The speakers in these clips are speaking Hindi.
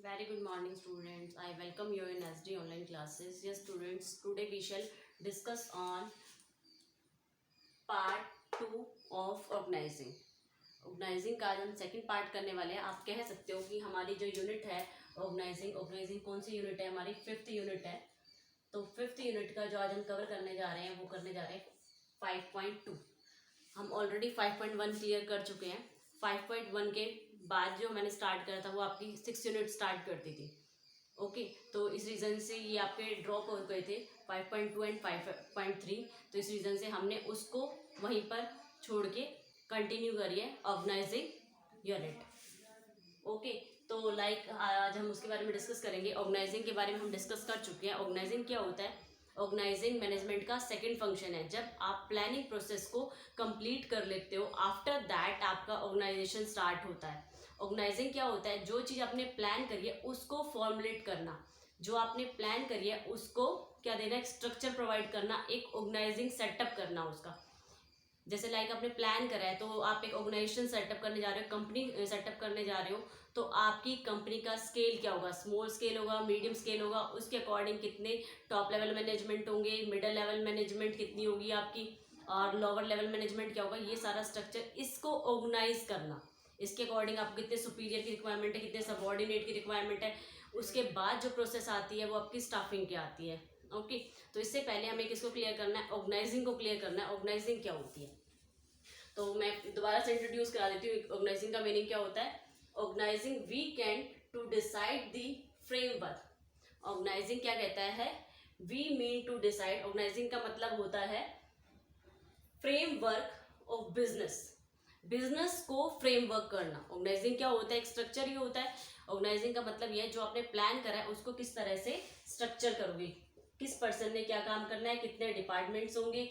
Very good morning, students. I welcome you in SD online classes. Yes, students, today we shall discuss on part 2 of organizing. Organising का आज हम सेकंड पार्ट करने वाले हैं. आप कह सकते हो कि हमारी जो यूनिट है ऑर्गेनाइजिंग कौन सी यूनिट है? हमारी 5th यूनिट है. तो 5th यूनिट का जो आज हम कवर करने जा रहे हैं वो करने जा रहे हैं 5.2. हम ऑलरेडी 5.1 क्लियर कर चुके हैं. 5.1 के बाद जो मैंने स्टार्ट करा था वो आपकी 6th यूनिट स्टार्ट करती थी. ओके तो इस रीज़न से ये आपके ड्रॉप हो गए थे 5.2 एंड 5.3. तो इस रीज़न से हमने उसको वहीं पर छोड़ के कंटिन्यू करिए ऑर्गेनाइजिंग यूनिट. ओके तो आज हम उसके बारे में डिस्कस करेंगे. ऑर्गेनाइजिंग के बारे में हम डिस्कस कर चुके हैं. ऑर्गेनाइजिंग क्या होता है? ऑर्गेनाइजिंग मैनेजमेंट का सेकंड फंक्शन है. जब आप प्लानिंग प्रोसेस को कंप्लीट कर लेते हो, आफ्टर दैट आपका ऑर्गेनाइजेशन स्टार्ट होता है. ऑर्गेनाइजिंग क्या होता है? जो चीज़ आपने प्लान करी है उसको फॉर्मुलेट करना. जो आपने प्लान करी है उसको क्या देना? एक स्ट्रक्चर प्रोवाइड करना, एक ऑर्गेनाइजिंग सेटअप करना उसका. जैसे आपने प्लान करा है तो आप एक ऑर्गेनाइजेशन सेटअप करने जा रहे हो, कंपनी सेटअप करने जा रहे हो. तो आपकी कंपनी का स्केल क्या होगा? स्मॉल स्केल होगा, मीडियम स्केल होगा. उसके अकॉर्डिंग कितने टॉप लेवल मैनेजमेंट होंगे, मिडिल लेवल मैनेजमेंट कितनी होगी आपकी, और लोअर लेवल मैनेजमेंट क्या होगा. ये सारा स्ट्रक्चर, इसको ऑर्गेनाइज करना. इसके अकॉर्डिंग आपको कितने सुपीरियर की रिक्वायरमेंट है, कितने सबॉर्डिनेट की रिक्वायरमेंट है. उसके बाद जो प्रोसेस आती है वो आपकी स्टाफिंग की आती है. ओके तो इससे पहले हमें किसको क्लियर करना है? ऑर्गेनाइजिंग को क्लियर करना है. ऑर्गेनाइजिंग क्या होती है तो मैं दोबारा से इंट्रोड्यूस करा देती हूँ. ऑर्गेनाइजिंग का मीनिंग क्या होता है? Organizing weekend to decide the framework. Organizing क्या कहता है? We mean to decide. Organizing का मतलब होता है फ्रेमवर्क ऑफ बिजनेस. बिजनेस को फ्रेमवर्क करना. ऑर्गेनाइजिंग क्या होता है? एक स्ट्रक्चर ही होता है. ऑर्गेनाइजिंग का मतलब यह है जो आपने प्लान करा है उसको किस तरह से स्ट्रक्चर करोगे, किस पर्सन ने क्या काम करना है, कितने डिपार्टमेंट्स होंगे,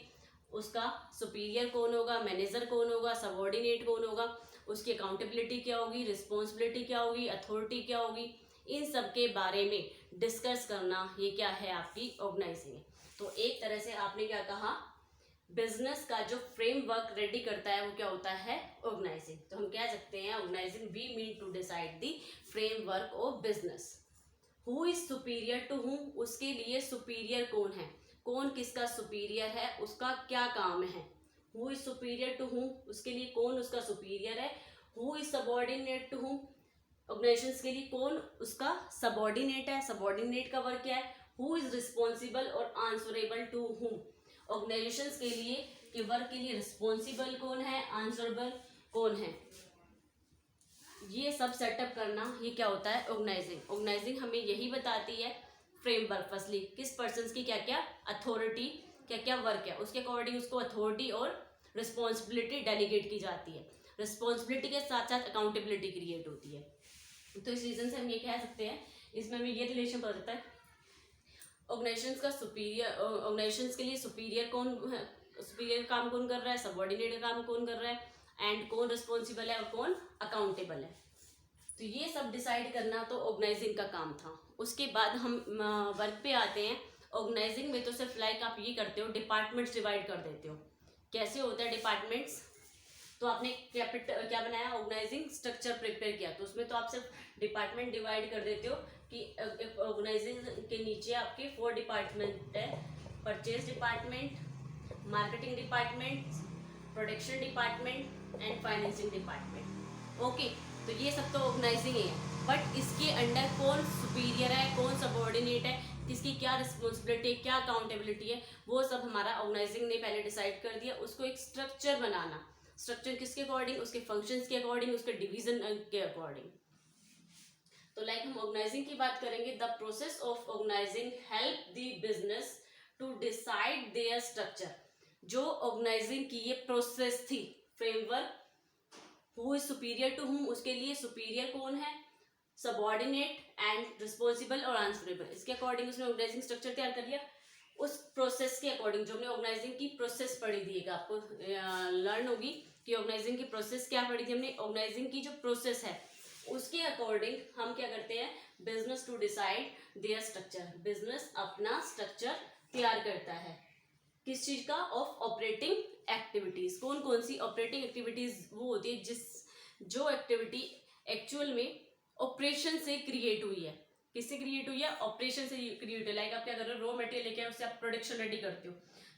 उसका सुपीरियर कौन होगा, मैनेजर कौन होगा, सबॉर्डिनेट कौन होगा, उसकी अकाउंटेबिलिटी क्या होगी, रिस्पॉन्सिबिलिटी क्या होगी, अथॉरिटी क्या होगी. इन सब के बारे में डिस्कस करना ये क्या है? आपकी ऑर्गेनाइजिंग. तो एक तरह से आपने क्या कहा? बिजनेस का जो फ्रेमवर्क रेडी करता है वो क्या होता है? ऑर्गेनाइजिंग. तो हम कह सकते हैं organizing we mean to decide the framework of business. Who is superior to whom. उसके लिए सुपीरियर कौन है, कौन किसका सुपीरियर है, उसका क्या काम है. Who is superior to whom, उसके लिए कौन उसका सुपीरियर है. Who is subordinate to whom, organization के लिए कौन उसका सबॉर्डिनेट है, सबॉर्डिनेट का वर्क क्या है. हु इज रिस्पॉन्सिबल और आंसरेबल टू हूम. ऑर्गेनाइजेशन के लिए के वर्क के लिए रिस्पॉन्सिबल कौन है, आंसरेबल कौन है. ये सब सेटअप करना ये क्या होता है? ऑर्गेनाइजिंग. ऑर्गेनाइजिंग हमें यही बताती है फ्रेमवर्क. फर्स्टली किस पर्सन की क्या क्या अथॉरिटी, क्या क्या वर्क है, उसके अकॉर्डिंग उसको अथॉरिटी और रिस्पॉन्सिबिलिटी डेलीगेट की जाती है. रिस्पॉन्सिबिलिटी के साथ साथ अकाउंटेबिलिटी क्रिएट होती है. तो इस रीजन से हम ये कह सकते हैं, इसमें हमें ये रिलेशन पता चलता है ऑर्गेनाइजेशन का सुपीरियर. ऑर्गेनाइजेशन के लिए सुपीरियर कौन है, सुपीरियर काम कौन कर रहा है, सबॉर्डिनेट काम कौन कर रहा है, एंड कौन रिस्पॉन्सिबल है और कौन अकाउंटेबल है. तो ये सब डिसाइड करना तो ऑर्गेनाइजिंग का काम था. उसके बाद हम वर्क पे आते हैं. ऑर्गेनाइजिंग में तो सिर्फ आप ये करते हो, डिपार्टमेंट्स डिवाइड कर देते हो. कैसे होता है डिपार्टमेंट्स? तो आपने क्या बनाया? ऑर्गेनाइजिंग स्ट्रक्चर प्रिपेयर किया. तो उसमें तो आप सिर्फ डिपार्टमेंट डिवाइड कर देते हो कि ऑर्गेनाइजिंग के नीचे आपके 4 डिपार्टमेंट है. Purchase department, marketing department, production department and financing department. Okay तो ये सब तो ऑर्गेनाइजिंग ही है. बट इसके अंडर कौन सुपीरियर है, कौन सबॉर्डिनेट है, किसकी क्या रिस्पॉन्सिबिलिटी, क्या अकाउंटेबिलिटी है, वो सब हमारा ऑर्गेनाइजिंग ने पहले डिसाइड कर दिया. उसको एक स्ट्रक्चर बनाना. स्ट्रक्चर किसके अकॉर्डिंग? उसके फंक्शंस के अकॉर्डिंग, उसके डिवीजन के अकॉर्डिंग. तो हम ऑर्गेनाइजिंग की बात करेंगे. The process of organizing help the business to decide their structure. जो ऑर्गेनाइजिंग की ये प्रोसेस थी, framework, who is superior to whom, उसके लिए सुपीरियर कौन है, सबॉर्डिनेट एंड रिस्पॉन्सिबल और आंसरेबल. इसके अकॉर्डिंग उसने ऑर्गेनाइजिंग स्ट्रक्चर तैयार कर दिया. उस प्रोसेस के अकॉर्डिंग जो हमने ऑर्गेनाइजिंग की प्रोसेस पढ़ी थी, आपको लर्न होगी कि ऑर्गेनाइजिंग की प्रोसेस क्या पढ़ी थी हमने. ऑर्गेनाइजिंग की जो प्रोसेस है उसके अकॉर्डिंग हम क्या करते हैं? Business to decide their structure. Business अपना स्ट्रक्चर तैयार करता है. किस चीज का? Of operating activities. कौन कौन सी ऑपरेटिंग एक्टिविटीज वो होती है जो एक्टिविटी एक्चुअल में ऑपरेशन से क्रिएट हुई है। किससे क्रिएट हुई है? ऑपरेशन से क्रिएट हुई। लाइक आप क्या कर रहे हो, रॉ मटेरियल लेके उससे आप प्रोडक्शन रेडी करते हो,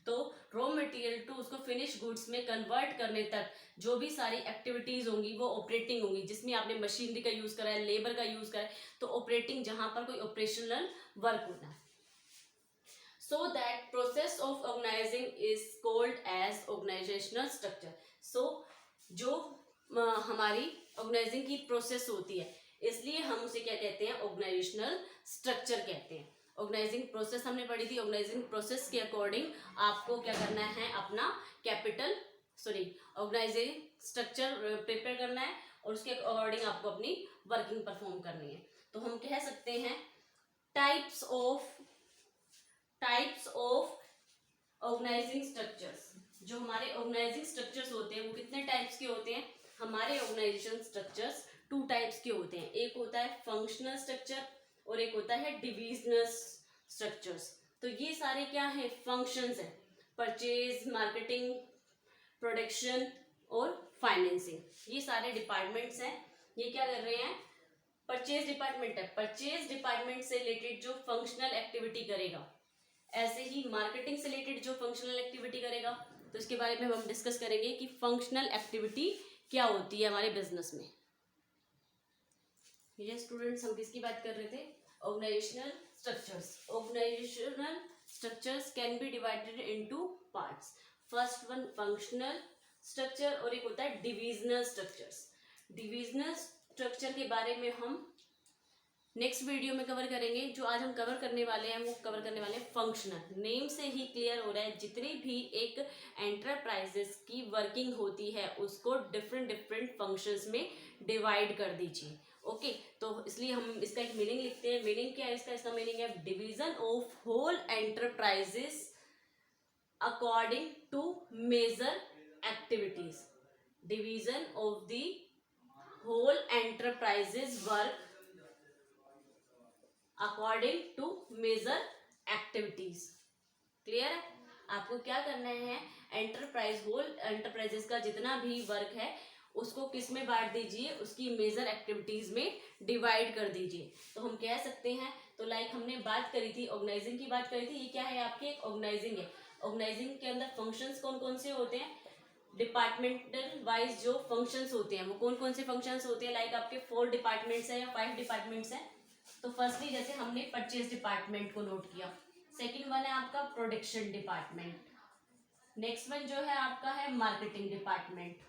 तो रॉ मटेरियल टू उसको फिनिश गुड्स में कन्वर्ट करने तक जो भी सारी एक्टिविटीज होंगी वो ऑपरेटिंग होंगी, जिसमें आपने मशीनरी का यूज करा है, लेबर का यूज करा है, तो ऑपरेटिंग जहां पर कोई ऑपरेशनल वर्क होना है। So that process of organising is called as organisational structure. सो जो हमारी ऑर्गेनाइजिंग की प्रोसेस होती है, इसलिए हम उसे क्या कहते हैं? ऑर्गेनाइजेशनल स्ट्रक्चर कहते हैं। ऑर्गेनाइजिंग प्रोसेस हमने पढ़ी थी। ऑर्गेनाइजिंग प्रोसेस के अकॉर्डिंग आपको क्या करना है? अपना ऑर्गेनाइजिंग स्ट्रक्चर प्रिपेयर करना है और उसके अकॉर्डिंग आपको अपनी वर्किंग परफॉर्म करनी है। तो हम कह सकते हैं टाइप्स ऑफ ऑर्गेनाइजिंग स्ट्रक्चर्स। जो हमारे ऑर्गेनाइजिंग स्ट्रक्चर्स होते हैं वो कितने टाइप्स के होते हैं? हमारे ऑर्गेनाइजेशन स्ट्रक्चर्स 2 टाइप्स के होते हैं। एक होता है फंक्शनल स्ट्रक्चर और एक होता है डिविजनल स्ट्रक्चर्स। तो ये सारे क्या है? फंक्शंस है। परचेज, मार्केटिंग, प्रोडक्शन और फाइनेंसिंग, ये सारे डिपार्टमेंट्स हैं। ये क्या कर रहे हैं? परचेज डिपार्टमेंट है। परचेज डिपार्टमेंट से रिलेटेड जो फंक्शनल एक्टिविटी करेगा, ऐसे ही मार्केटिंग से रिलेटेड जो फंक्शनल एक्टिविटी करेगा, तो इसके बारे में हम डिस्कस करेंगे कि फंक्शनल एक्टिविटी क्या होती है हमारे बिजनेस में। ये स्टूडेंट्स, हम किसकी बात कर रहे थे? Organizational structures. Organizational structures can be divided into parts. First one functional structure और एक होता है डिविजनल स्ट्रक्चर्स। डिविजनल स्ट्रक्चर के बारे में हम नेक्स्ट वीडियो में कवर करेंगे। जो आज हम कवर करने वाले हैं वो कवर करने वाले हैं फंक्शनल। नेम से ही क्लियर हो रहा है, जितनी भी एक एंटरप्राइजेस की वर्किंग होती है उसको डिफरेंट फंक्शंस में डिवाइड कर दीजिए। ओके, तो इसलिए हम इसका एक मीनिंग लिखते हैं। मीनिंग क्या है इसका? इसका मीनिंग है division of whole enterprises according to major activities. Division of the whole enterprises work according to major activities. Clear है? आपको क्या करना है? होल एंटरप्राइजेस का जितना भी वर्क है उसको किस में बांट दीजिए? उसकी मेजर एक्टिविटीज में डिवाइड कर दीजिए। तो हम कह सकते हैं, तो लाइक हमने बात करी थी, ऑर्गेनाइजिंग की बात करी थी। ये क्या है? आपकी एक ऑर्गेनाइजिंग है। ऑर्गेनाइजिंग के अंदर फंक्शंस कौन कौन से होते हैं? डिपार्टमेंटल वाइज जो फंक्शंस होते हैं वो कौन कौन से फंक्शंस होते हैं? लाइक आपके 4 डिपार्टमेंट्स हैं या 5 डिपार्टमेंट्स हैं। तो फर्स्टली जैसे हमने परचेज डिपार्टमेंट को नोट किया। सेकंड वन है आपका प्रोडक्शन डिपार्टमेंट। नेक्स्ट वन जो है आपका है marketing department.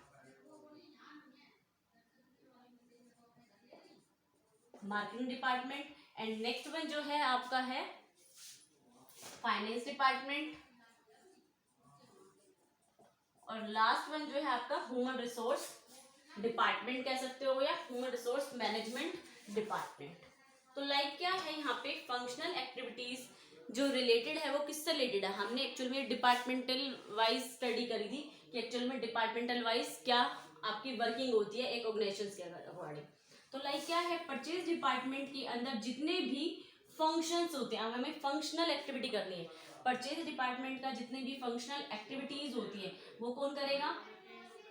And next one जो है आपका है फाइनेंस डिपार्टमेंट। और लास्ट वन जो है आपका ह्यूमन रिसोर्स डिपार्टमेंट कह सकते हो या ह्यूमन रिसोर्स मैनेजमेंट डिपार्टमेंट। तो लाइक क्या है यहाँ पे फंक्शनल एक्टिविटीज जो रिलेटेड है वो किससे रिलेटेड है? हमने एक्चुअल में डिपार्टमेंटल वाइज स्टडी करी थी कि एक्चुअल में डिपार्टमेंटल वाइज क्या आपकी वर्किंग होती है एक ऑर्गेनाइजेशन के अकॉर्डिंग। तो लाइक क्या है? परचेज डिपार्टमेंट के अंदर जितने भी फंक्शंस होते हैं, हमें फंक्शनल एक्टिविटी करनी है। परचेज डिपार्टमेंट का जितने भी फंक्शनल एक्टिविटीज होती है वो कौन करेगा?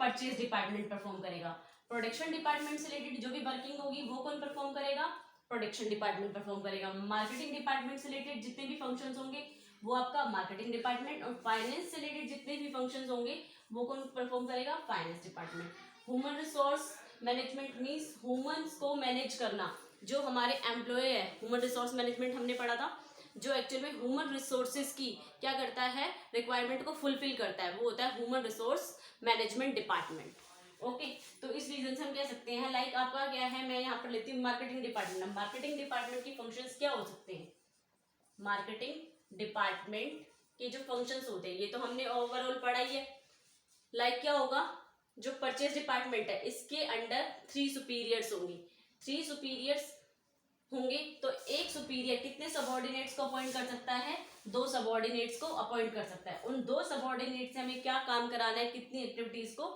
परचेज डिपार्टमेंट परफॉर्म करेगा। प्रोडक्शन डिपार्टमेंट से रिलेटेड जो भी वर्किंग होगी वो कौन परफॉर्म करेगा? प्रोडक्शन डिपार्टमेंट परफॉर्म करेगा। मार्केटिंग डिपार्टमेंट से रिलेटेड जितने भी फंक्शंस होंगे वो आपका मार्केटिंग डिपार्टमेंट। और फाइनेंस से रिलेटेड जितने भी फंक्शंस होंगे वो कौन परफॉर्म करेगा? Finance department. Human resource management means humans को मैनेज करना। जो हमारे एम्प्लॉय है, ह्यूमन रिसोर्स मैनेजमेंट हमने पढ़ा था, जो एक्चुअल में ह्यूमन रिसोर्सेज की क्या करता है? रिक्वायरमेंट को फुलफिल करता है, वो होता है human resource management department. Okay, तो इस रीजन से हम कह सकते हैं लाइक आपका क्या है, मैं यहाँ पर लेती हूँ मार्केटिंग डिपार्टमेंट। मार्केटिंग डिपार्टमेंट की फंक्शंस क्या हो सकते हैं? मार्केटिंग डिपार्टमेंट के जो फंक्शंस होते हैं ये तो हमने ओवरऑल पढ़ा ही है। लाइक क्या होगा? जो परचेज डिपार्टमेंट है इसके अंडर 3 सुपीरियर्स होंगी। 3 सुपीरियर्स होंगे तो एक सुपीरियर कितने सबऑर्डिनेट्स को अपॉइंट कर सकता है? 2 सबऑर्डिनेट्स को अपॉइंट कर सकता है। उन 2 सबऑर्डिनेट से हमें क्या काम कराना है? कितनी एक्टिविटीज को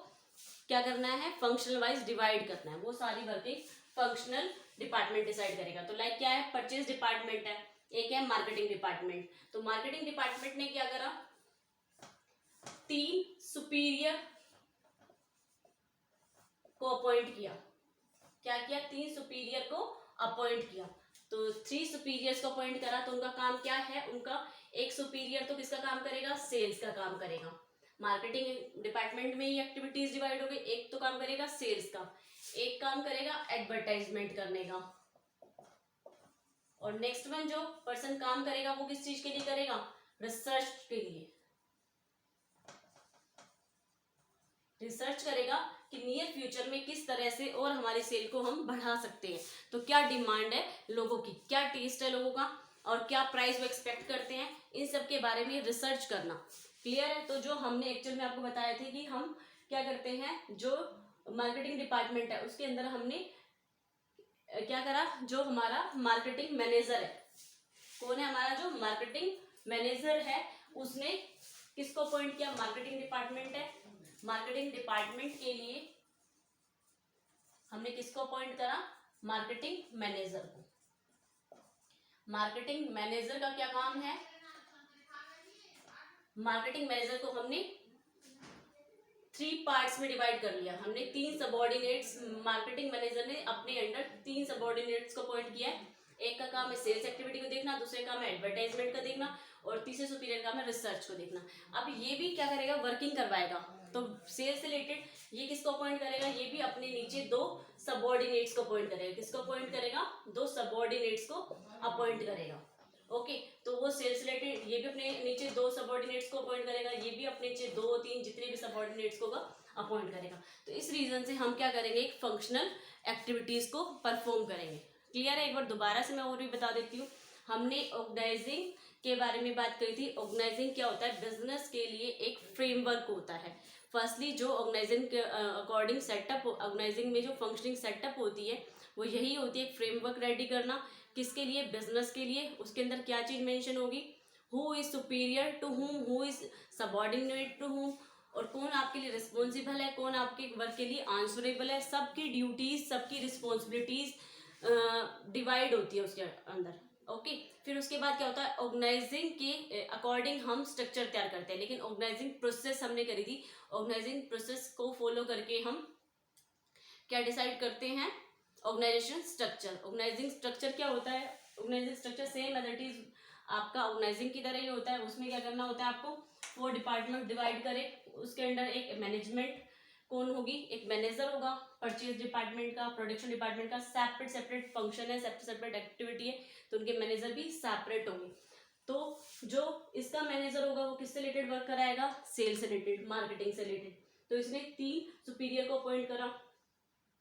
क्या करना है? फंक्शनल वाइज डिवाइड करना है। वो सारी वर्किंग फंक्शनल डिपार्टमेंट डिसाइड करेगा। तो लाइक क्या है? परचेज डिपार्टमेंट है, एक है मार्केटिंग डिपार्टमेंट। तो मार्केटिंग डिपार्टमेंट ने क्या करा? 3 सुपीरियर को अपॉइंट किया। क्या किया, 3 सुपीरियर को अपॉइंट किया। तो 3 सुपीरियर्स को अपॉइंट करा तो उनका काम क्या है, उनका एक सुपीरियर तो किसका काम करेगा, सेल्स का काम करेगा। मार्केटिंग डिपार्टमेंट में ही एक्टिविटीज डिवाइड हो गई, एक तो काम करेगा सेल्स का, एक काम करेगा एडवर्टाइजमेंट करने का, और नेक्स्ट वन जो पर्सन काम करेगा वो किस चीज के लिए करेगा, रिसर्च के लिए। रिसर्च करेगा कि नियर फ्यूचर में किस तरह से और हमारी सेल को हम बढ़ा सकते हैं, तो क्या डिमांड है लोगों की, क्या टेस्ट है लोगों का, और क्या प्राइस वो एक्सपेक्ट करते हैं, इन सब के बारे में रिसर्च करना। क्लियर है। तो जो हमने एक्चुअल में आपको बताया थे कि हम क्या करते हैं, जो मार्केटिंग डिपार्टमेंट है उसके अंदर हमने क्या करा, जो हमारा मार्केटिंग मैनेजर है, कौन है हमारा जो मार्केटिंग मैनेजर है, उसने किसको अपॉइंट किया, मार्केटिंग डिपार्टमेंट है, मार्केटिंग डिपार्टमेंट के लिए हमने किसको अपॉइंट करा, मार्केटिंग मैनेजर को। मार्केटिंग मैनेजर का क्या काम है, मार्केटिंग मैनेजर को हमने 3 पार्ट्स में डिवाइड कर लिया। हमने 3 सबऑर्डिनेट्स, मार्केटिंग मैनेजर ने अपने अंडर 3 सबऑर्डिनेट्स को अपॉइंट किया है। एक का काम है सेल्स एक्टिविटी को देखना, दूसरे का काम है एडवर्टाइजमेंट का देखना, और तीसरे सुपीरियर काम है रिसर्च को देखना। अब ये भी क्या करेगा, वर्किंग करवाएगा। तो सेल्स से रिलेटेड ये किसको अपॉइंट करेगा, ये भी अपने नीचे 2 सबऑर्डिनेट्स को अपॉइंट करेगा। किसको अपॉइंट करेगा, 2 सबऑर्डिनेट्स को अपॉइंट करेगा। ओके, तो वो सेल्स रिलेटेड ये भी अपने नीचे 2 सबऑर्डिनेट्स को अपॉइंट करेगा, ये भी अपने नीचे 2-3 जितने भी सबऑर्डिनेट्स को अपॉइंट करेगा। तो इस रीजन से हम क्या करेंगे, एक फंक्शनल एक्टिविटीज को परफॉर्म करेंगे। क्लियर है। एक बार दोबारा से मैं और भी बता देती हूँ। हमने ऑर्गेनाइजिंग के बारे में बात करी थी। ऑर्गेनाइजिंग क्या होता है, बिजनेस के लिए एक फ्रेमवर्क होता है। फर्स्टली जो ऑर्गेनाइजिंग के अकॉर्डिंग सेटअप, ऑर्गेनाइजिंग में जो फंक्शनिंग सेटअप होती है वो यही होती है, फ्रेमवर्क रेडी करना। किसके लिए, बिजनेस के लिए। उसके अंदर क्या चीज मेंशन होगी, who is superior to whom, who is subordinate to whom, और कौन आपके लिए रिस्पॉन्सिबल है, कौन आपके वर्क के लिए आंसरेबल है। सबकी ड्यूटीज, सबकी रिस्पॉन्सिबिलिटीज डिवाइड होती है उसके अंदर। ओके, फिर उसके बाद क्या होता है, ऑर्गेनाइजिंग के अकॉर्डिंग हम स्ट्रक्चर तैयार करते हैं। लेकिन ऑर्गेनाइजिंग प्रोसेस हमने करी थी, ऑर्गेनाइजिंग प्रोसेस को फॉलो करके हम क्या डिसाइड करते हैं, ऑर्गेनाइजेशन स्ट्रक्चर। ऑर्गेनाइजिंग स्ट्रक्चर क्या होता है, organizing structure same as it is आपका ऑर्गेनाइजिंग की तरह ही होता है। उसमें क्या करना होता है, आपको 4 डिपार्टमेंट डिवाइड करे, उसके अंदर एक मैनेजमेंट कौन होगी, एक मैनेजर होगा, परचेज डिपार्टमेंट का, प्रोडक्शन डिपार्टमेंट का सेपरेट सेपरेट फंक्शन है, सेपरेट सेपरेट एक्टिविटी है, तो उनके मैनेजर भी सेपरेट होंगे। तो जो इसका मैनेजर होगा वो किससे रिलेटेड वर्क कराएगा, सेल्स से रिलेटेड, मार्केटिंग से रिलेटेड। तो इसने 3 सुपीरियर को अपॉइंट करा,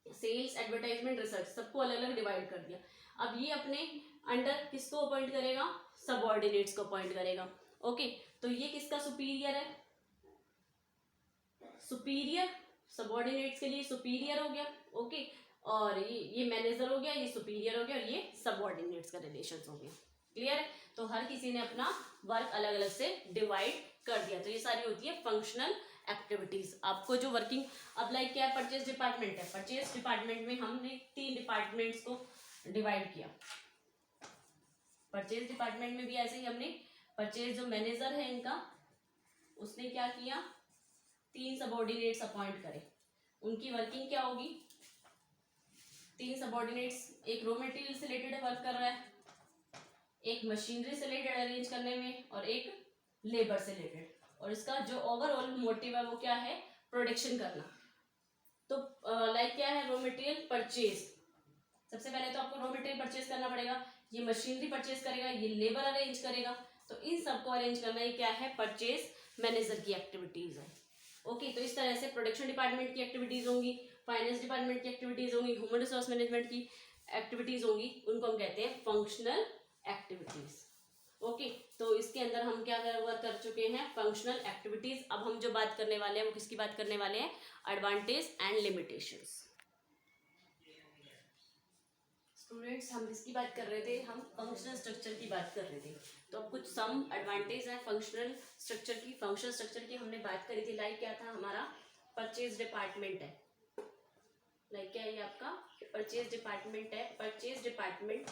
सेल्स, एडवर्टाइजमेंट, रिसर्च, सबको अलग अलग डिवाइड कर दिया। अब ये अपने अंडर किसको अपॉइंट करेगा, सबऑर्डिनेट्स को अपॉइंट करेगा। ओके, तो ये किसका सुपीरियर है, सुपीरियर, सबऑर्डिनेट्स के लिए सुपीरियर हो गया। ओके, और ये मैनेजर हो गया, ये सुपीरियर हो गया, और ये सबऑर्डिनेट्स का रिलेशन हो गया। क्लियर है। तो हर किसी ने अपना वर्क अलग अलग से डिवाइड कर दिया। तो ये सारी होती है फंक्शनल एक्टिविटीज। आपको जो वर्किंग, अब लाइक क्या है, परचेज डिपार्टमेंट है, परचेज डिपार्टमेंट में हमने 3 डिपार्टमेंट्स को डिवाइड किया। परचेज डिपार्टमेंट में भी ऐसे ही हमने, परचेज जो मैनेजर है इनका, उसने क्या किया, 3 सबऑर्डिनेट्स अपॉइंट करे। उनकी वर्किंग क्या होगी, 3 सबऑर्डिनेट्स, एक रॉ मटेरियल से रिलेटेड वर्क कर रहा है, एक मशीनरी से रिलेटेड अरेंज करने में, और एक लेबर से रिलेटेड। और इसका जो ओवरऑल मोटिव है वो क्या है, प्रोडक्शन करना। तो लाइक क्या है, रॉ मटेरियल परचेज। सबसे पहले तो आपको रॉ मटेरियल परचेज करना पड़ेगा, ये मशीनरी परचेज करेगा, ये लेबर अरेंज करेगा। तो इन सबको अरेंज करना ये क्या है, परचेज मैनेजर की एक्टिविटीज है। ओके, तो इस तरह से प्रोडक्शन डिपार्टमेंट की एक्टिविटीज होंगी, फाइनेंस डिपार्टमेंट की एक्टिविटीज होंगी, ह्यूमन रिसोर्स मैनेजमेंट की एक्टिविटीज होंगी, उनको हम कहते हैं फंक्शनल एक्टिविटीज। ओके, तो इसके अंदर हम क्या वर्क कर चुके हैं, फंक्शनल एक्टिविटीज। अब हम जो बात करने वाले हैं वो किसकी बात करने वाले हैं, एडवांटेज एंड लिमिटेशंस। स्टूडेंट्स, हम किसकी बात कर रहे थे, हम फंक्शनल स्ट्रक्चर की बात कर रहे थे। तो अब कुछ सम एडवांटेज है फंक्शनल स्ट्रक्चर की। फंक्शनल स्ट्रक्चर की हमने बात करी थी, लाइक क्या था हमारा, परचेज डिपार्टमेंट है, लाइक क्या है आपका परचेज डिपार्टमेंट है। परचेज डिपार्टमेंट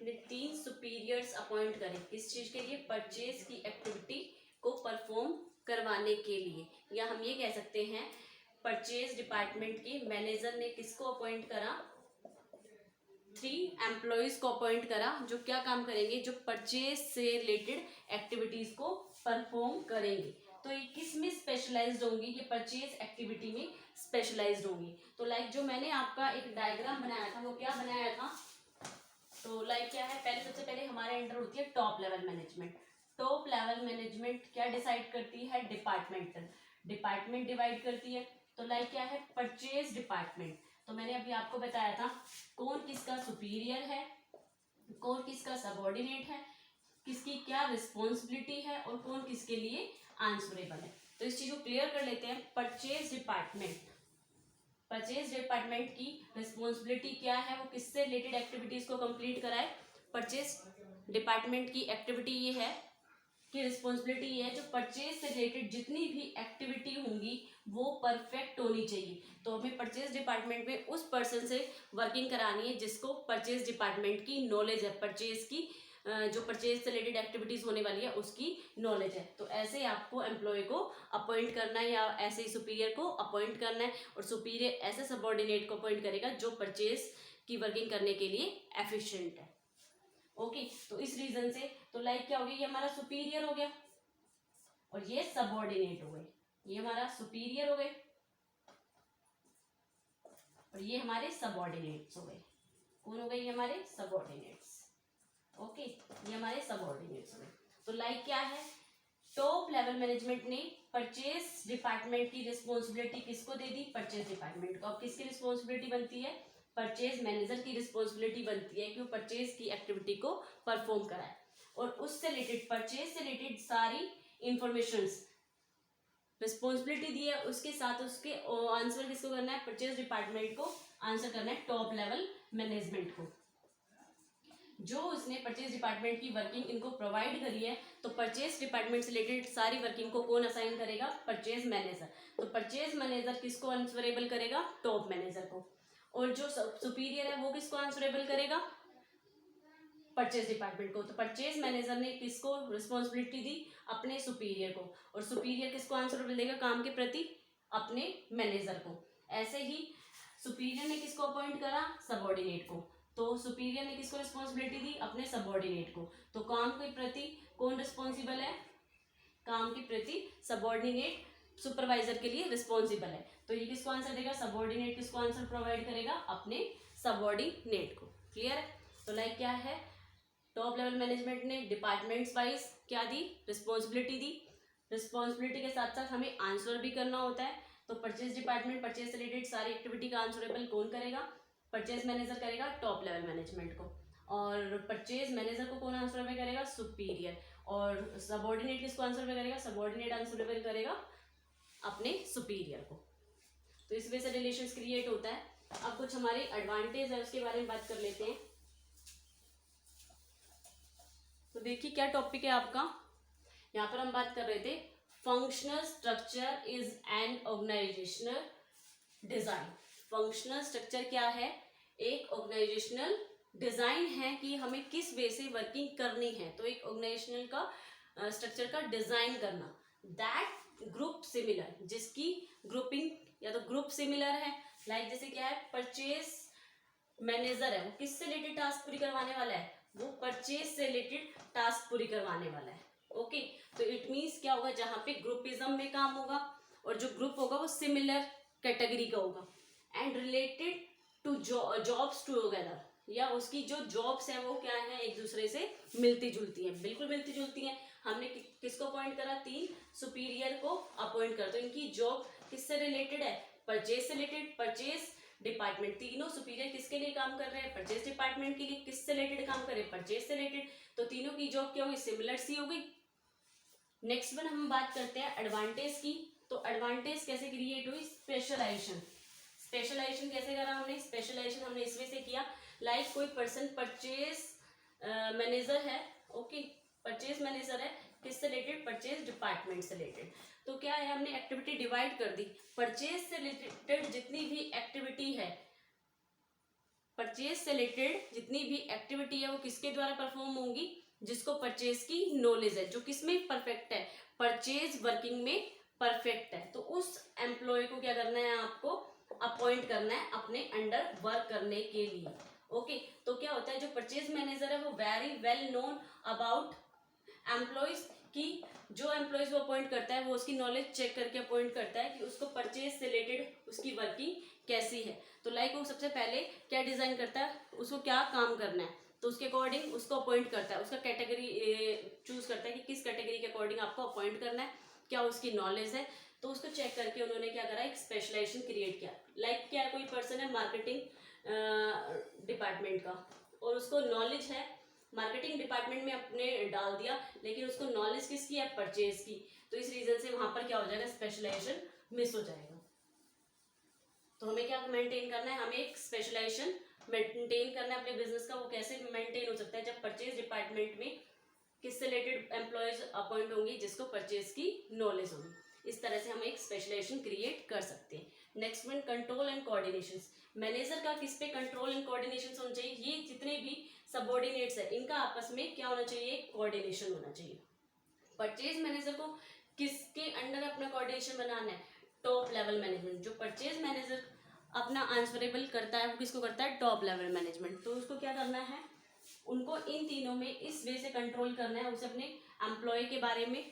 ने 3 सुपीरियर्स अपॉइंट करे, किस चीज के लिए, परचेज की एक्टिविटी को परफॉर्म करवाने के लिए। या हम ये कह सकते हैं, परचेज डिपार्टमेंट के मैनेजर ने किसको अपॉइंट करा, 3 एम्प्लॉयज को अपॉइंट करा जो क्या काम करेंगे, जो परचेज से रिलेटेड एक्टिविटीज को परफॉर्म करेंगे। तो ये किस में स्पेशलाइज्ड होंगी, ये परचेज एक्टिविटी में स्पेशलाइज्ड होंगी। तो लाइक जो मैंने आपका एक डायग्राम बनाया था वो क्या बनाया था, तो लाइक क्या है, पहले सबसे पहले हमारे अंडर होती है top level management. Top level management क्या डिसाइड करती है, डिपार्टमेंट डिवाइड करती है। तो लाइक क्या है, परचेज डिपार्टमेंट। तो मैंने अभी आपको बताया था कौन किसका सुपीरियर है, कौन किसका सबऑर्डिनेट है, किसकी क्या रिस्पॉन्सिबिलिटी है और कौन किसके लिए आंसरेबल है। तो इस चीज को क्लियर कर लेते हैं। परचेज डिपार्टमेंट की रिस्पॉन्सिबिलिटी क्या है, वो किससे रिलेटेड एक्टिविटीज को कंप्लीट कराए। परचेज डिपार्टमेंट की एक्टिविटी ये है कि रिस्पॉन्सिबिलिटी ये है, जो परचेज से रिलेटेड जितनी भी एक्टिविटी होंगी वो परफेक्ट होनी चाहिए। तो हमें परचेज डिपार्टमेंट में उस पर्सन से वर्किंग करानी है जिसको परचेज डिपार्टमेंट की नॉलेज है, परचेज की जो परचेज से रिलेटेड एक्टिविटीज होने वाली है उसकी नॉलेज है। तो ऐसे आपको एम्प्लॉय को अपॉइंट करना है या ऐसे ही सुपीरियर को अपॉइंट करना है, और सुपीरियर ऐसे सबऑर्डिनेट को अपॉइंट करेगा जो परचेज की वर्किंग करने के लिए एफिशिएंट है। ओके, तो इस रीजन से तो लाइक क्या हो गया, ये हमारा सुपीरियर हो गया और ये सबऑर्डिनेट हो गए। ये हमारा सुपीरियर हो गए और ये हमारे सबऑर्डिनेट्स हो गए। कौन हो गए, ये हमारे सबऑर्डिनेट्स। ओके, ये हमारे सबऑर्डिनेट्स हो गए। तो लाइक क्या है, टॉप लेवल मैनेजमेंट ने परचेज डिपार्टमेंट की रिस्पॉन्सिबिलिटी किसको दे दी, परचेज डिपार्टमेंट को। अब किसकी रिस्पॉन्सिबिलिटी बनती है, परचेज मैनेजर की रिस्पॉन्सिबिलिटी बनती है कि वो परचेज की एक्टिविटी को परफॉर्म कराए और उससे रिलेटेड परचेज से रिलेटेड सारी इंफॉर्मेशन रिस्पॉन्सिबिलिटी दी है, उसके साथ उसके आंसर किसको करना है, परचेज डिपार्टमेंट को आंसर करना है, टॉप लेवल मैनेजमेंट को। जो उसने परचेज डिपार्टमेंट की वर्किंग इनको प्रोवाइड करी है, तो परचेज डिपार्टमेंट से रिलेटेड सारी वर्किंग को कौन असाइन करेगा, परचेज मैनेजर। तो परचेज मैनेजर किसको आंसरेबल करेगा, टॉप मैनेजर को। और जो सुपीरियर है वो किसको आंसरेबल करेगा, परचेज डिपार्टमेंट को। तो परचेज मैनेजर ने किसको रिस्पॉन्सिबिलिटी दी, अपने सुपीरियर को, और सुपीरियर किसको आंसरेबल देगा काम के प्रति, अपने मैनेजर को। ऐसे ही सुपीरियर ने किसको अपॉइंट करा, सबऑर्डिनेट को। तो सुपीरियर ने किसको रिस्पॉन्सिबिलिटी दी, अपने सबऑर्डिनेट को। तो काम के प्रति कौन रिस्पॉन्सिबल है, काम के प्रति सबऑर्डिनेट सुपरवाइजर के लिए रिस्पॉन्सिबल है। तो ये किसको आंसर देगा, सबऑर्डिनेट किसको आंसर प्रोवाइड करेगा, अपने सबऑर्डिनेट को। क्लियर है। तो लाइक क्या है, टॉप लेवल मैनेजमेंट ने डिपार्टमेंट्स वाइज क्या दी, रिस्पॉन्सिबिलिटी दी। रिस्पॉन्सिबिलिटी के साथ साथ हमें आंसर भी करना होता है। तो परचेज डिपार्टमेंट परचेज से रिलेटेड सारी एक्टिविटी का आंसरेबल कौन करेगा, परचेज मैनेजर करेगा टॉप लेवल मैनेजमेंट को। और परचेज मैनेजर को कौन आंसरेबल करेगा, सुपीरियर। और सबऑर्डिनेट किसको आंसरेबल करेगा, सबऑर्डिनेट आंसरेबल करेगा अपने सुपीरियर को। तो इस वजह से रिलेशन क्रिएट होता है। अब कुछ हमारे एडवांटेज है उसके बारे में बात कर लेते हैं। तो देखिए क्या टॉपिक है आपका, यहाँ पर हम बात कर रहे थे functional structure is an organizational design. Functional structure क्या है, एक ऑर्गेनाइजेशनल डिजाइन है कि हमें किस वे से वर्किंग करनी है। तो एक ऑर्गेनाइजेशनल का स्ट्रक्चर का डिजाइन करना, दैट ग्रुप सिमिलर, जिसकी ग्रुपिंग या तो ग्रुप सिमिलर है। लाइक जैसे क्या है, परचेज मैनेजर है, वो किससे रिलेटेड टास्क पूरी करवाने वाला है, वो परचेज से रिलेटेड टास्क पूरी करवाने वाला है। ओके, तो इट मीन्स क्या होगा, जहां पे ग्रुपिज्म में काम होगा और जो ग्रुप होगा वो सिमिलर कैटेगरी का होगा and related to jobs together, या उसकी जो जॉब्स है वो क्या है, एक दूसरे से मिलती जुलती है, बिल्कुल मिलती जुलती है। हमने किसको अपॉइंट करा, 3 सुपीरियर को अपॉइंट करा। तो इनकी जॉब किससे रिलेटेड है, परचेज से रिलेटेड। परचेज डिपार्टमेंट, तीनों सुपीरियर किसके लिए काम कर रहे हैं, परचेज डिपार्टमेंट के लिए। किससे रिलेटेड काम कर रहे हैं, परचेज से रिलेटेड। तो तीनों की जॉब क्या होगी, सिमिलर सी हो गई। नेक्स्ट वन हम बात करते हैं एडवांटेज की। तो एडवांटेज कैसे क्रिएट हुई, स्पेशलाइजेशन। स्पेशलाइजेशन कैसे करा हमने, स्पेशलाइजेशन हमने इसमें से किया, लाइक कोई पर्सन परचेज मैनेजर है, ओके, परचेज मैनेजर है, किससे रिलेटेड, परचेज डिपार्टमेंट से रिलेटेड। तो क्या है, हमने एक्टिविटी डिवाइड कर दी। परचेज से रिलेटेड जितनी भी एक्टिविटी है, परचेज से रिलेटेड जितनी भी एक्टिविटी है वो किसके द्वारा परफॉर्म होंगी, जिसको परचेज की नॉलेज है, जो किसमें परफेक्ट है, परचेज वर्किंग में परफेक्ट है। तो उस एम्प्लॉय को क्या करना है, आपको अपॉइंट करना है अपने अंडर वर्क करने के लिए। ओके, तो क्या होता है, जो परचेज मैनेजर है वो very well known about employees, कि जो एम्प्लॉयज वो अपॉइंट करता है वो उसकी नॉलेज चेक करके अपॉइंट करता है कि उसको परचेज से रिलेटेड उसकी वर्किंग कैसी है। तो लाइक वो सबसे पहले क्या डिजाइन करता है, उसको क्या काम करना है, तो उसके अकॉर्डिंग उसको अपॉइंट करता है, उसका कैटेगरी चूज करता है कि किस कैटेगरी के अकॉर्डिंग आपको अपॉइंट करना है, क्या उसकी नॉलेज है। तो उसको चेक करके उन्होंने क्या करा, एक स्पेशलाइजेशन क्रिएट किया। लाइक क्या, कोई पर्सन है मार्केटिंग डिपार्टमेंट का और उसको नॉलेज है मार्केटिंग डिपार्टमेंट में अपने डाल दिया, लेकिन उसको नॉलेज किसकी है, परचेज की, तो इस रीजन से वहां पर क्या हो जाएगा, स्पेशलाइजेशन मिस हो जाएगा। तो हमें क्या मेंटेन करना है, हमें एक स्पेशलाइजेशन मेंटेन करना है अपने बिजनेस का। वो कैसे मेंटेन हो सकता है, जब परचेज डिपार्टमेंट में किससे रिलेटेड एम्प्लॉयज अपॉइंट होंगे, जिसको परचेज की नॉलेज होगी। इस तरह से हम एक स्पेशलाइजेशन क्रिएट कर सकते हैं। Next one, control and coordination. Manager का किस पे कंट्रोल एंड कोऑर्डिनेशन होना चाहिए, ये जितने भी सबऑर्डिनेट्स है इनका आपस में क्या होना चाहिए, कोऑर्डिनेशन होना चाहिए। परचेज मैनेजर को किसके अंडर अपना कोऑर्डिनेशन बनाना है, टॉप लेवल मैनेजमेंट। जो परचेज मैनेजर अपना आंसरेबल करता है वो किसको करता है, टॉप लेवल मैनेजमेंट। तो उसको क्या करना है, उनको इन तीनों में इस वे से कंट्रोल करना है। उसे अपने एम्प्लॉय के बारे में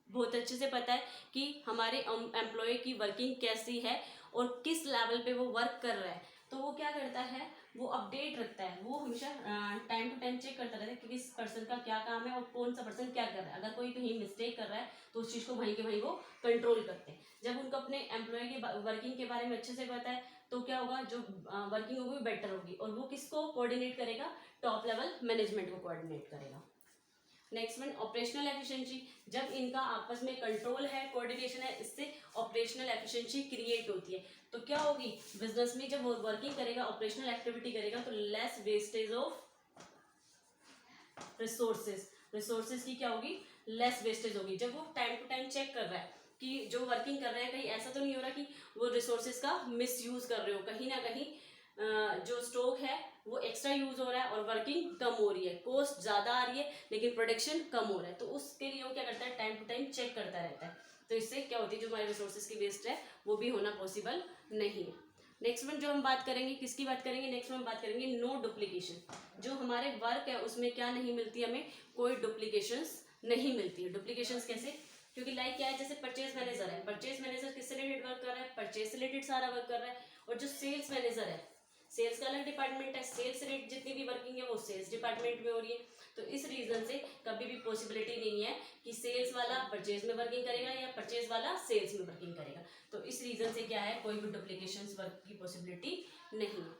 बहुत अच्छे से पता है कि हमारे एम्प्लॉय की वर्किंग कैसी है और किस लेवल पे वो वर्क कर रहा है। तो वो क्या करता है, वो अपडेट रखता है, वो हमेशा टाइम टू टाइम चेक करता रहता है कि किस पर्सन का क्या काम है और कौन सा पर्सन क्या कर रहा है। अगर कोई कहीं मिस्टेक कर रहा है तो उस चीज़ को वहीं के वहीं वो कंट्रोल करते हैं। जब उनको अपने एम्प्लॉय की वर्किंग के बारे में अच्छे से पता है तो क्या होगा, जो वर्किंग होगी बेटर होगी, और वो किसको कोऑर्डिनेट करेगा, टॉप लेवल मैनेजमेंट को कोऑर्डिनेट करेगा। Next one, operational efficiency. जब इनका आपस में कंट्रोल है, कोऑर्डिनेशन है, इससे ऑपरेशनल एफिशिएंसी क्रिएट होती है। तो क्या होगी, बिजनेस में जब वो वर्किंग करेगा, ऑपरेशनल एक्टिविटी करेगा, तो less wastage of resources. Resources की क्या होगी, लेस वेस्टेज होगी। जब वो टाइम टू टाइम चेक कर रहा है कि जो वर्किंग कर रहे हैं कहीं ऐसा तो नहीं हो रहा कि वो रिसोर्सेज का मिस यूज कर रहे हो, कहीं ना कहीं जो स्टॉक है वो एक्स्ट्रा यूज हो रहा है और वर्किंग कम हो रही है, कॉस्ट ज्यादा आ रही है लेकिन प्रोडक्शन कम हो रहा है। तो उसके लिए वो क्या करता है, टाइम टू टाइम चेक करता रहता है। तो इससे क्या होती है, जो हमारे रिसोर्सेज की वेस्ट है वो भी होना पॉसिबल नहीं है। नेक्स्ट वन जो हम बात करेंगे, किसकी बात करेंगे, नेक्स्ट में हम बात करेंगे नो डुप्लीकेशन। जो हमारे वर्क है उसमें क्या नहीं मिलती, हमें कोई डुप्लीकेशंस नहीं मिलती है। डुप्लीकेशंस कैसे, क्योंकि लाइक क्या है, जैसे परचेज मैनेजर है, परचेज मैनेजर किससे रिलेटेड वर्क कर रहा है, परचेज से रिलेटेड सारा वर्क कर रहा है। और जो सेल्स मैनेजर है, सेल्स का अलग डिपार्टमेंट है, सेल्स रिलेटेड जितनी भी वर्किंग है वो सेल्स डिपार्टमेंट में हो रही है। तो इस रीजन से कभी भी पॉसिबिलिटी नहीं है कि सेल्स वाला परचेज में वर्किंग करेगा या परचेज वाला सेल्स में वर्किंग करेगा। तो इस रीजन से क्या है, कोई भी डुप्लीकेशन वर्क की पॉसिबिलिटी नहीं है।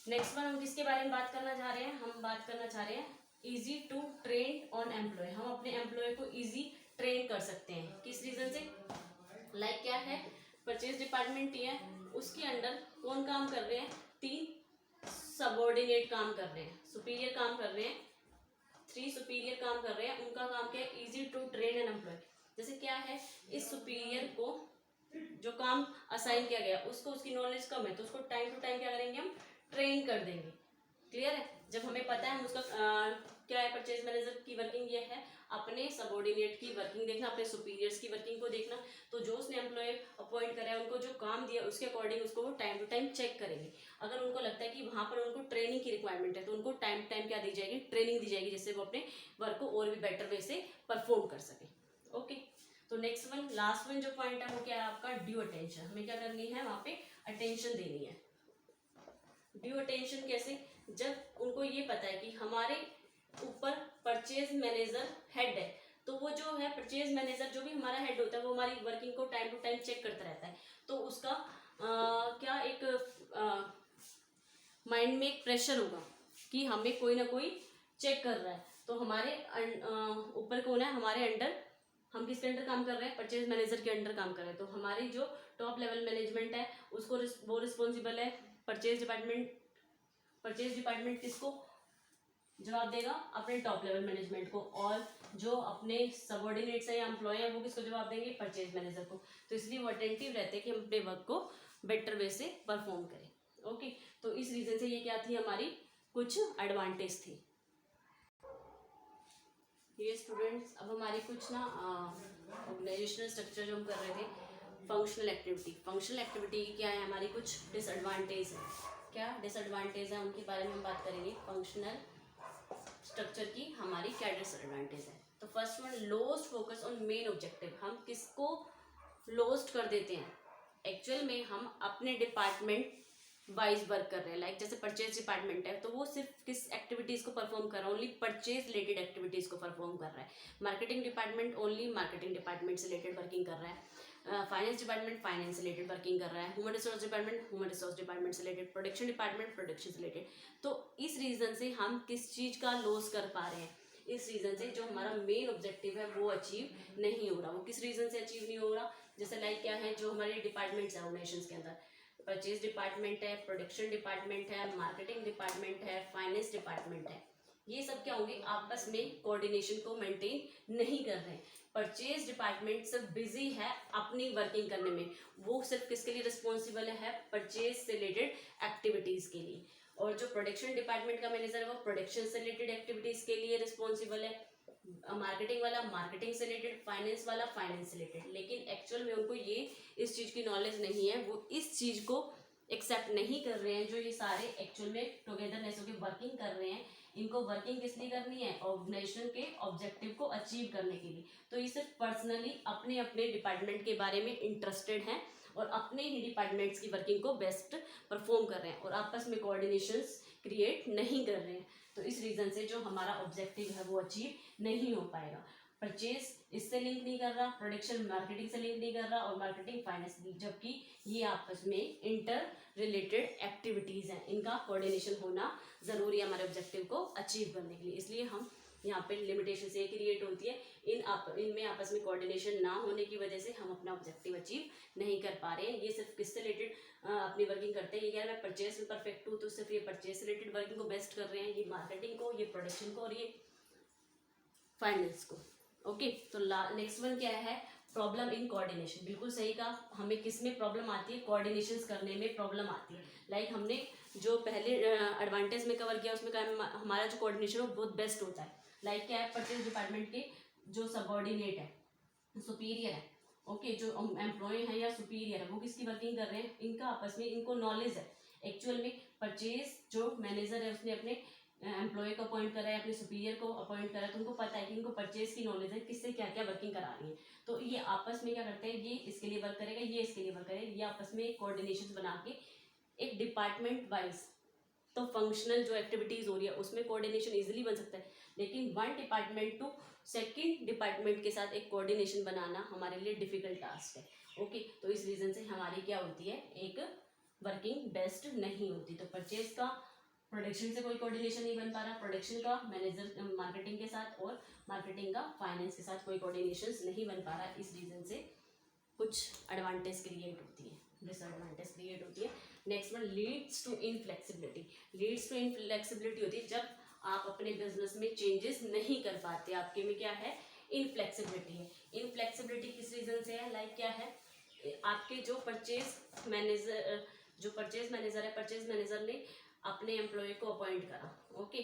नेक्स्ट वन हम किसके बारे में बात करना चाह रहे हैं, हम बात करना चाह रहे हैं easy to train on employ. हम अपने एम्प्लॉय को इजी ट्रेन कर सकते हैं, किस रीजन से, लाइक क्या है, परचेज डिपार्टमेंट ही है, उसके अंडर कौन काम कर रहे हैं, 3 सबऑर्डिनेट काम कर रहे हैं, सुपीरियर काम कर रहे हैं, 3 सुपीरियर काम कर रहे हैं। उनका काम क्या है, easy to train an employ. जैसे क्या है, इस सुपीरियर को जो काम असाइन किया गया उसको, उसकी नॉलेज कम है तो उसको टाइम टू टाइम क्या करेंगे, हम ट्रेन कर देंगे। क्लियर है, जब हमें पता है हम उसका क्या है, परचेज मैनेजर की वर्किंग ये है, अपने सबऑर्डिनेट की वर्किंग देखना, अपने सुपीरियर्स की वर्किंग को देखना। तो जो उसने एम्प्लॉय अपॉइंट करा है उनको जो काम दिया उसके अकॉर्डिंग उसको वो टाइम टू टाइम चेक करेंगे। अगर उनको लगता है कि वहां पर उनको ट्रेनिंग की रिक्वायरमेंट है तो उनको टाइम टाइम क्या दी जाएगी, ट्रेनिंग दी जाएगी, जिससे वो अपने वर्क को और भी बेटर वे से परफॉर्म कर सके। ओके, तो नेक्स्ट वन, लास्ट वन जो पॉइंट है वो क्या है आपका, ड्यू अटेंशन। हमें क्या करनी है, वहां पे अटेंशन देनी है। ड्यू अटेंशन कैसे, जब उनको ये पता है कि हमारे ऊपर परचेज मैनेजर हेड है, तो वो जो है परचेज मैनेजर जो भी हमारा हेड होता है वो हमारी वर्किंग को टाइम टू टाइम चेक करता रहता है। तो उसका क्या एक माइंड में एक प्रेशर होगा कि हमें कोई ना कोई चेक कर रहा है। तो हमारे ऊपर कौन है, हमारे अंडर, हम किसके अंडर काम कर रहे हैं, परचेज मैनेजर के अंडर काम कर रहे हैं। तो हमारी जो टॉप लेवल मैनेजमेंट है उसको वो रिस्पॉन्सिबल है, परचेज डिपार्टमेंट। परचेज डिपार्टमेंट किसको जवाब देगा, अपने टॉप लेवल मैनेजमेंट को, और जो अपने सबऑर्डिनेट्स है या एम्प्लॉय है वो किसको जवाब देंगे, परचेज मैनेजर को। तो इसलिए वो अटेंटिव रहते हैं कि हम अपने वर्क को बेटर वे से परफॉर्म करें। ओके, तो इस रीजन से ये क्या थी, हमारी कुछ एडवांटेज थी। ये स्टूडेंट्स, अब हमारी कुछ ना ऑर्गेनाइजेशनल स्ट्रक्चर जो हम कर रहे थे, फंक्शनल एक्टिविटी। फंक्शनल एक्टिविटी क्या है, हमारी कुछ डिसएडवांटेज है। क्या डिसएडवांटेज है उनके बारे में हम बात करेंगे। फंक्शनल स्ट्रक्चर की हमारी क्या डिसएडवांटेज है। तो first one, lost focus on main objective. हम किसको लॉस्ट कर देते हैं, एक्चुअल में हम अपने डिपार्टमेंट वाइज वर्क कर रहे हैं। लाइक जैसे परचेज डिपार्टमेंट है तो वो सिर्फ किस एक्टिविटीज को परफॉर्म कर रहा है, ओनली परचेज रिलेटेड एक्टिविटीज को परफॉर्म कर रहा है। Marketing department only marketing department से रिलेटेड वर्किंग कर रहा है। फाइनेंस डिपार्टमेंट फाइनेंस से रिलेटेड वर्किंग कर रहा है। Human resource department human resource department से रिलेटेड। प्रोडक्शन डिपार्टमेंट प्रोडक्शन से रिलेटेड। तो इस रीजन से हम किस चीज का लॉस कर पा रहे हैं, इस रीजन से जो हमारा मेन ऑब्जेक्टिव है वो अचीव नहीं हो रहा। वो किस रीजन से अचीव नहीं हो रहा, जैसे लाइक क्या है, जो हमारे डिपार्टमेंट्स है ऑर्गेनाइजेशंस के अंदर, परचेज डिपार्टमेंट है, प्रोडक्शन डिपार्टमेंट है, मार्केटिंग डिपार्टमेंट है, फाइनेंस डिपार्टमेंट है, ये सब क्या होंगे, आपस में कोऑर्डिनेशन को मेंटेन नहीं कर रहे हैं। परचेज डिपार्टमेंट सिर्फ बिजी है अपनी वर्किंग करने में, वो सिर्फ किसके लिए रिस्पॉन्सिबल है, परचेज से रिलेटेड एक्टिविटीज के लिए। और जो प्रोडक्शन डिपार्टमेंट का मैनेजर है वो प्रोडक्शन से रिलेटेड एक्टिविटीज के लिए रिस्पॉन्सिबल है। मार्केटिंग वाला मार्केटिंग से रिलेटेड, फाइनेंस वाला फाइनेंस से रिलेटेड। लेकिन एक्चुअल में उनको ये इस चीज की नॉलेज नहीं है, वो इस चीज को एक्सेप्ट नहीं कर रहे हैं। जो ये सारे एक्चुअल में टुगेदरनेस होकर वर्किंग कर रहे हैं, इनको वर्किंग किस लिए करनी है, ऑर्गेनाइजेशन के ऑब्जेक्टिव को अचीव करने के लिए। तो ये सिर्फ पर्सनली अपने अपने डिपार्टमेंट के बारे में इंटरेस्टेड हैं और अपने ही डिपार्टमेंट्स की वर्किंग को बेस्ट परफॉर्म कर रहे हैं और आपस में कोऑर्डिनेशन क्रिएट नहीं कर रहे हैं। तो इस रीजन से जो हमारा ऑब्जेक्टिव है वो अचीव नहीं हो पाएगा। परचेज इससे लिंक नहीं कर रहा, प्रोडक्शन मार्केटिंग से लिंक नहीं कर रहा और मार्केटिंग फाइनेंस, जबकि ये आपस में इंटर रिलेटेड एक्टिविटीज हैं, इनका कोऑर्डिनेशन होना जरूरी है हमारे ऑब्जेक्टिव को अचीव करने के लिए। इसलिए हम यहाँ पे लिमिटेशन से क्रिएट होती है, इनमें आपस में कोऑर्डिनेशन ना होने की वजह से हम अपना ऑब्जेक्टिव अचीव नहीं कर पा रहे हैं। ये सिर्फ किससे रिलेटेड अपनी वर्किंग करते हैं, ये कह रहे हैं मैं परचेज में परफेक्ट हूँ, तो सिर्फ ये परचेज रिलेटेड वर्किंग को बेस्ट कर रहे हैं, ये मार्केटिंग को, ये प्रोडक्शन को और ये फाइनेंस को। ओके, तो नेक्स्ट वन क्या है, प्रॉब्लम इन कोऑर्डिनेशन। बिल्कुल सही कहा, हमें किस में प्रॉब्लम आती है, कोऑर्डिनेशन करने में प्रॉब्लम आती है। लाइक हमने जो पहले एडवांटेज में कवर किया उसमें कहा हमारा जो कोऑर्डिनेशन वो बहुत बेस्ट होता है। लाइक क्या है, परचेज डिपार्टमेंट के जो सबऑर्डिनेट है, सुपीरियर है, ओके, जो एम्प्लॉय है या सुपीरियर है, वो किसकी वर्किंग कर रहे हैं, इनका आपस में इनको नॉलेज है। एक्चुअल में परचेज जो मैनेजर है उसने अपने एम्प्लॉय को अपॉइंट करा है, अपने सुपीरियर को अपॉइंट करा है, तो उनको पता है कि इनको परचेज की नॉलेज है, किससे क्या क्या वर्किंग करा रही है। तो ये आपस में क्या करते हैं, ये इसके लिए वर्क करेगा, ये इसके लिए वर्क करेगा, ये आपस में कोऑर्डिनेशन बना के एक डिपार्टमेंट वाइज तो फंक्शनल जो एक्टिविटीज हो रही है उसमें कोऑर्डिनेशन इजीली बन सकता है। लेकिन one department to second department के साथ एक कोऑर्डिनेशन बनाना हमारे लिए डिफिकल्ट टास्क है। ओके, तो इस रीजन से हमारी क्या होती है, एक वर्किंग बेस्ट नहीं होती। तो परचेज का प्रोडक्शन से कोई कोऑर्डिनेशन नहीं बन पा रहा, प्रोडक्शन का मैनेजर मार्केटिंग के साथ और मार्केटिंग का फाइनेंस के साथ कोई कोऑर्डिनेशन नहीं बन पा रहा। इस रीजन से कुछ एडवांटेज क्रिएट होती है, डिसएडवांटेज क्रिएट होती है। Next one, leads to inflexibility. Leads to inflexibility होती है जब आप अपने बिजनेस में चेंजेस नहीं कर पाते, आपके में क्या है, इनफ्लेक्सिबिलिटी है। इनफ्लेक्सिबिलिटी किस रीजन से है, लाइक क्या है, आपके जो परचेज मैनेजर है, परचेज मैनेजर ने अपने एम्प्लॉय को अपॉइंट करा, ओके,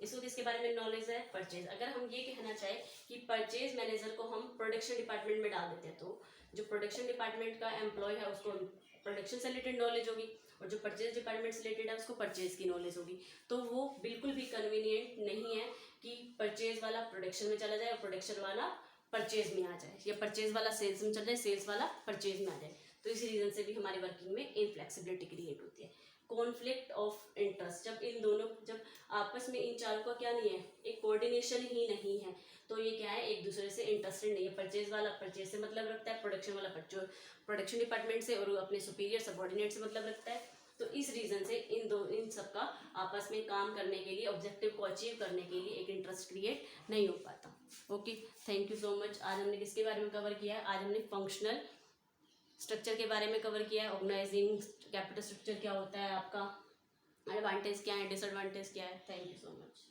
इसको किसके बारे में नॉलेज है, परचेज। अगर हम ये कहना चाहें कि परचेज मैनेजर को हम प्रोडक्शन डिपार्टमेंट में डाल देते हैं, तो जो प्रोडक्शन डिपार्टमेंट का एम्प्लॉय है उसको प्रोडक्शन से रिलेटेड नॉलेज होगी और जो परचेज डिपार्टमेंट से रिलेटेड है उसको परचेज की नॉलेज होगी। तो वो बिल्कुल भी कन्वीनियंट नहीं है कि परचेज वाला प्रोडक्शन में चला जाए और प्रोडक्शन वाला परचेज में आ जाए, या परचेज वाला सेल्स में चला जाए, सेल्स वाला परचेज में आ जाए। तो इसी रीजन से भी हमारी वर्किंग में इनफ्लेक्सिबिलिटी क्रिएट होती है। कॉन्फ्लिक्ट ऑफ इंटरेस्ट, जब आपस में इन चारों का क्या नहीं है, एक कोऑर्डिनेशन ही नहीं है, तो ये क्या है, एक दूसरे से इंटरेस्टेड नहीं है। परचेज वाला परचेज से मतलब रखता है, प्रोडक्शन वाला प्रोडक्शन डिपार्टमेंट से और अपने सुपीरियर सबऑर्डिनेट से मतलब रखता है। तो इस रीजन से इन सब का आपस में काम करने के लिए, ऑब्जेक्टिव को अचीव करने के लिए एक इंटरेस्ट क्रिएट नहीं हो पाता। Okay, thank you so much. आज हमने किसके बारे में कवर किया है, आज हमने फंक्शनल स्ट्रक्चर के बारे में कवर किया है। ऑर्गेनाइजिंग कैपिटल स्ट्रक्चर क्या होता है, आपका एडवांटेज क्या है, डिसएडवांटेज क्या है। Thank you so much.